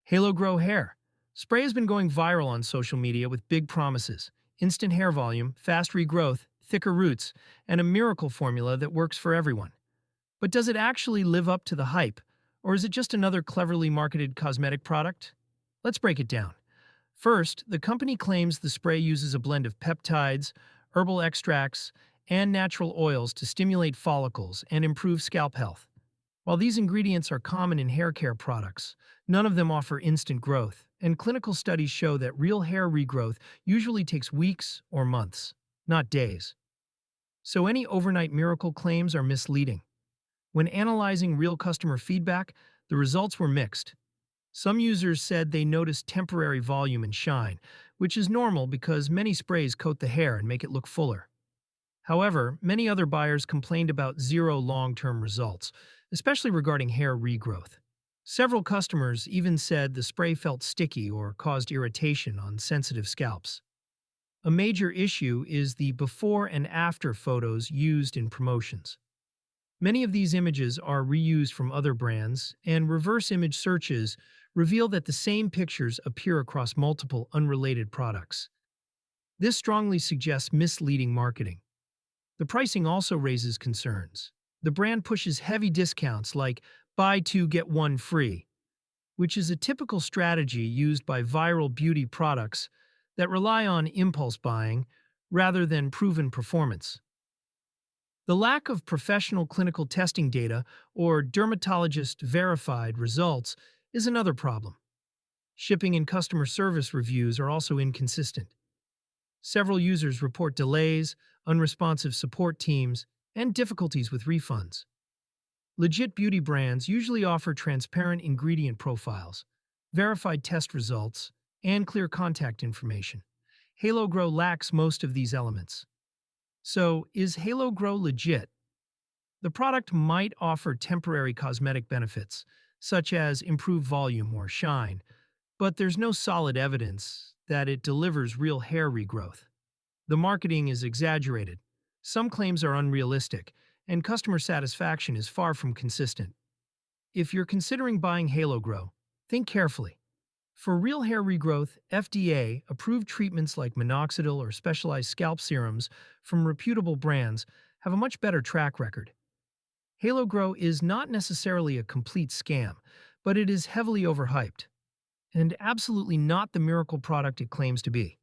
HaloGrow Hair Spray has been going viral on social media with big promises: instant hair volume, fast regrowth, thicker roots, and a miracle formula that works for everyone. But does it actually live up to the hype, or is it just another cleverly marketed cosmetic product? Let's break it down. First, the company claims the spray uses a blend of peptides, herbal extracts, and natural oils to stimulate follicles and improve scalp health. While these ingredients are common in hair care products, none of them offer instant growth, and clinical studies show that real hair regrowth usually takes weeks or months, not days. So any overnight miracle claims are misleading. When analyzing real customer feedback, the results were mixed. Some users said they noticed temporary volume and shine, which is normal because many sprays coat the hair and make it look fuller. However, many other buyers complained about zero long-term results, especially regarding hair regrowth. Several customers even said the spray felt sticky or caused irritation on sensitive scalps. A major issue is the before and after photos used in promotions. Many of these images are reused from other brands, and reverse image searches reveal that the same pictures appear across multiple unrelated products. This strongly suggests misleading marketing. The pricing also raises concerns. The brand pushes heavy discounts like buy two get one free, which is a typical strategy used by viral beauty products that rely on impulse buying rather than proven performance. The lack of professional clinical testing data or dermatologist-verified results is another problem. Shipping and customer service reviews are also inconsistent. Several users report delays, unresponsive support teams, and difficulties with refunds. Legit beauty brands usually offer transparent ingredient profiles, verified test results, and clear contact information. HaloGrow lacks most of these elements. So, is HaloGrow legit? The product might offer temporary cosmetic benefits, such as improved volume or shine, but there's no solid evidence that it delivers real hair regrowth. The marketing is exaggerated, some claims are unrealistic, and customer satisfaction is far from consistent. If you're considering buying HaloGrow, think carefully. For real hair regrowth, FDA-approved treatments like minoxidil or specialized scalp serums from reputable brands have a much better track record. HaloGrow is not necessarily a complete scam, but it is heavily overhyped, and absolutely not the miracle product it claims to be.